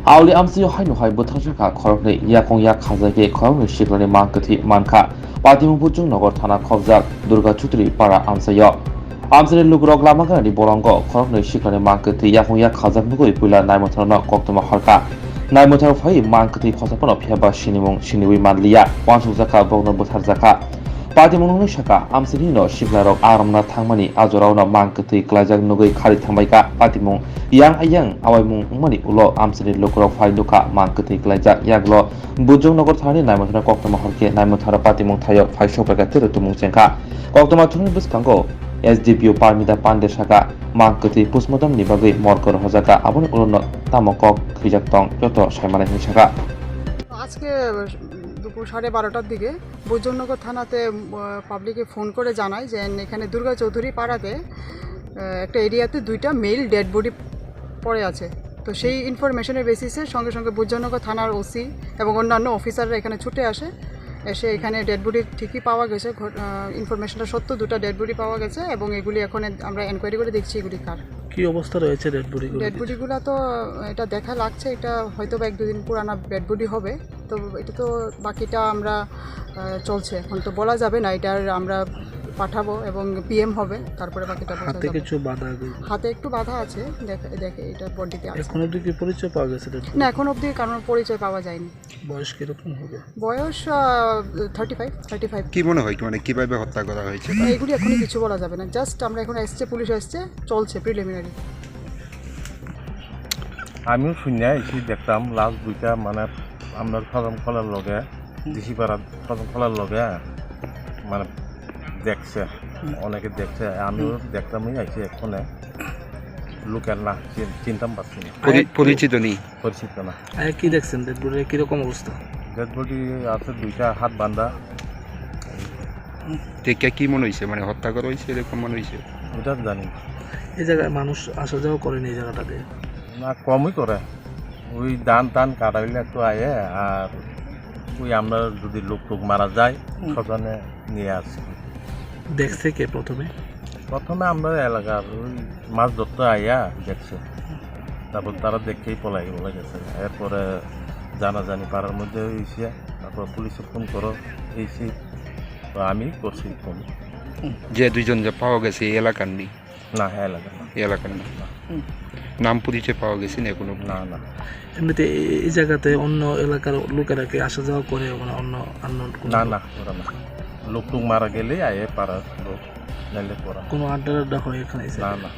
Auli amsi hainu hai buthajaka khorokni yakong yak khazake khorokni shiklani mangkathi manka Patimu Puchung Nogor Thana Khobjak Durga Chutri Para Amsayo Amsani Lugrok Lamaga di Bolongo khorokni shiklani mangkathi yakong yak khazak nugoi pula naimotharno koktoma harka Naimothar phai mangkathi khosapono pheba shinimung shiniwi manliya wansujaka bogno butharjaka Patimu Shaka Amsani no shiklarok aramna thangmani ajorauno mangkathi klajak nugoi khari thangbaika Patimu yang ayang awaimung mani ulo Amsani Lugrok phai duka mangkathi klajak yaklo Bujung Nogor Thani Naimothara koktoma harke Naimothara Patimu thayo phai shopaka tumung chengka koktoma thuni buskango SDPO Parmita Pande Shaka mangkathi pusmodam ni bagai morkor hojaka aboni ulono tamokok khijak tong joto saimane hinshaka আজকে দুপুর 12:30টার দিকে বৈজনগর থানাতে পাবলিকে phone করে জানায় যে এখানে দুর্গা চৌধুরী পাড়াতে একটা এরিয়াতে দুইটা মেল ডেড বডি পড়ে আছে। তো সেই ইনফরমেশনের বেসিসে সঙ্গে সঙ্গে বৈজনগর থানার ওসি এবং অন্যান্য অফিসাররা এখানে ছুটে এসে এখানে ডেড বডি ঠিকই পাওয়া গেছে, ইনফরমেশনটা সত্য, দুটো ডেড বডি পাওয়া গেছে এবং এগুলি এখন আমরা এনকোয়ারি করে দেখছি এগুলি কার। কি অবস্থা রয়েছে ডেড বডিগুলো? তো এটা দেখা লাগছে এটা হয়তো বা 1-2 দিন পুরানা ডেড বডি হবে। তো এটা তো বাকিটা আমরা চলছে, এখন তো বলা যাবে না। এটার আমরা পাঠাবো এবং পিএম হবে, তারপরে বাকিটা বোঝা যাবে। কিছু বাধা হাতে একটু বাধা আছে, দেখে এটা বডিতে আছে। এখন অবধি কি পরিচয় পাওয়া গেছে? না, এখন অবধি কারণ পরিচয় পাওয়া যায়নি। বয়স কিরকম হবে? বয়স 35। কি মনে হয় মানে কিভাবে হত্যা করা হয়েছে? এইগুলি এখনই কিছু বলা যাবে না, জাস্ট আমরা এখন পুলিশ এসছে, চলছে প্রিলিমিনারি। আমিও শুনে এসে দেখতাম লাস্ট দুইটা মানে আপনার সদম খোলার লগে দিশিপাড়া সদম খোলার লগে মানে দেখছে, অনেকে দেখছে, আমিও দেখতামই আইসি এক্ষণে লোকের না চিনতাম পারছি না, পরিচিত নেই, পরিচিত না। কি দেখছেন ডেড বডি কিরকম অবস্থা? ডেড বডি আছে দুইটা হাত বান্ধা। দেখে কি মনে হয়েছে মানে হত্যা করা হয়েছে এরকম মনে হয়েছে? এটা জানি এই জায়গায় মানুষ আসা যাওয়া করেনি এই জায়গাটাতে? না, কমই করে, ওই ধান কাটাইলে একটু আয়ে আর ওই আমরা যদি লোক মারা যায় সজনে নিয়ে আসি। দেখছে কে প্রথমে? আমরা এলাকার ওই মাছ ধরতে আইয়া দেখছে, তারপর তারা দেখেই পলাই গেছে। এরপরে জানাজানি পাড়ার মধ্যে হয়েছে, তারপর পুলিশে ফোন করো এইছি, তো আমি করছি ফোন। যে দুইজন যে পাওয়া গেছে এই এলাকার নেই? না, হ্যাঁ এলাকা না, এলাকার না। নাম পরিচয় পাওয়া গেছে না এখনো? না। এমনিতে এই জায়গাতে অন্য এলাকার লোকেরা কি আসা যাওয়া করে? মানে অন্য না ওরা না, লোক মারা গেলে আয়ে পাড়ার লোক নাইলে করা কোনো আড্ডা হয় এখানে? না